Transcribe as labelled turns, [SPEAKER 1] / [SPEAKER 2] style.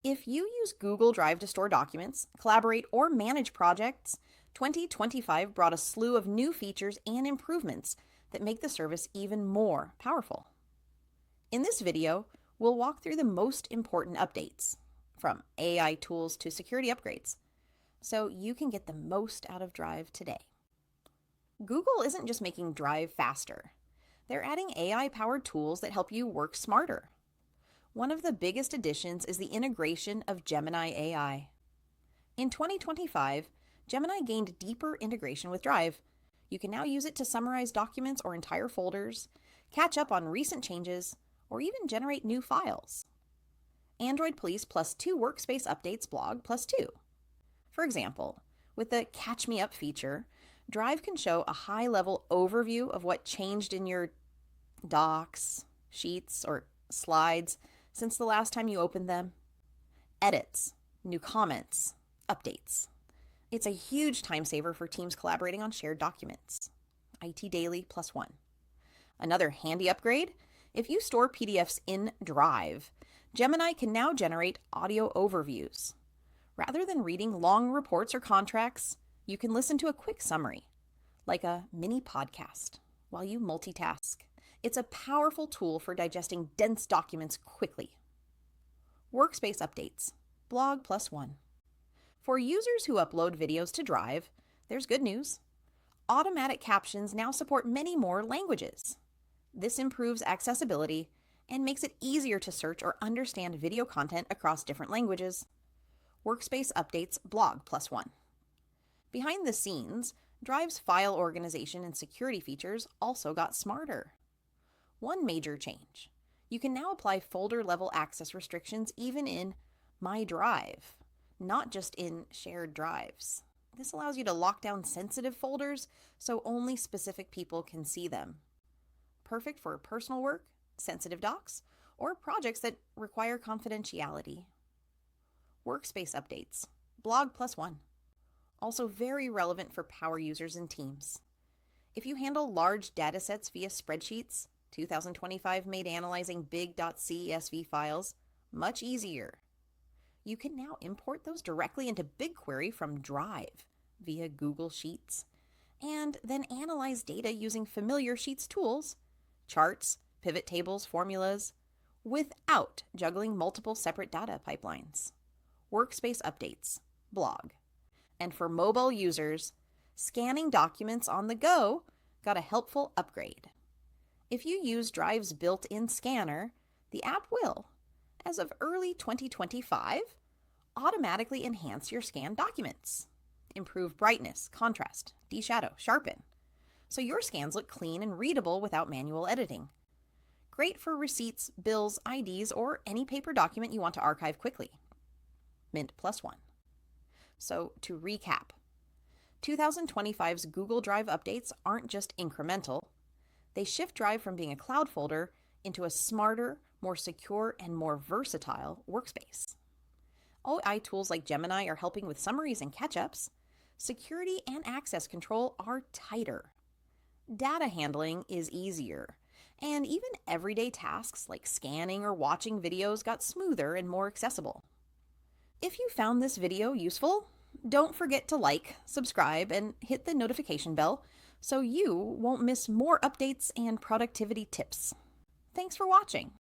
[SPEAKER 1] If you use Google Drive to store documents, collaborate, or manage projects, 2025 brought a slew of new features and improvements that make the service even more powerful. In this video, we'll walk through the most important updates, from AI tools to security upgrades, so you can get the most out of Drive today. Google isn't just making Drive faster. They're adding AI-powered tools that help you work smarter. One of the biggest additions is the integration of Gemini AI. In 2025, Gemini gained deeper integration with Drive. You can now use it to summarize documents or entire folders, catch up on recent changes, or even generate new files. Android Police plus 2 Workspace Updates blog plus 2. For example, with the Catch Me Up feature, Drive can show a high-level overview of what changed in your docs, sheets, or slides since the last time you opened them. Edits, new comments, updates. It's a huge time saver for teams collaborating on shared documents. IT Daily plus 1. Another handy upgrade: if you store PDFs in Drive, Gemini can now generate audio overviews. Rather than reading long reports or contracts, you can listen to a quick summary, like a mini podcast, while you multitask. It's a powerful tool for digesting dense documents quickly. Workspace Updates, blog plus 1. For users who upload videos to Drive, there's good news. Automatic captions now support many more languages. This improves accessibility and makes it easier to search or understand video content across different languages. Workspace Updates, blog plus 1. Behind the scenes, Drive's file organization and security features also got smarter. One major change: you can now apply folder-level access restrictions even in My Drive, not just in shared drives. This allows you to lock down sensitive folders so only specific people can see them. Perfect for personal work, sensitive docs, or projects that require confidentiality. Workspace Updates, blog plus 1. Also very relevant for power users and teams. If you handle large datasets via spreadsheets, 2025 made analyzing big.csv files much easier. You can now import those directly into BigQuery from Drive via Google Sheets, and then analyze data using familiar Sheets tools, charts, pivot tables, formulas, without juggling multiple separate data pipelines. Workspace Updates, blog. And for mobile users, scanning documents on the go got a helpful upgrade. If you use Drive's built-in scanner, the app will, as of early 2025, automatically enhance your scanned documents, improve brightness, contrast, deshadow, sharpen, so your scans look clean and readable without manual editing. Great for receipts, bills, IDs, or any paper document you want to archive quickly. Mint plus 1. So to recap, 2025's Google Drive updates aren't just incremental. They shift Drive from being a cloud folder into a smarter, more secure, and more versatile workspace. AI tools like Gemini are helping with summaries and catch-ups. Security and access control are tighter. Data handling is easier. And even everyday tasks like scanning or watching videos got smoother and more accessible. If you found this video useful, don't forget to like, subscribe, and hit the notification bell so you won't miss more updates and productivity tips. Thanks for watching.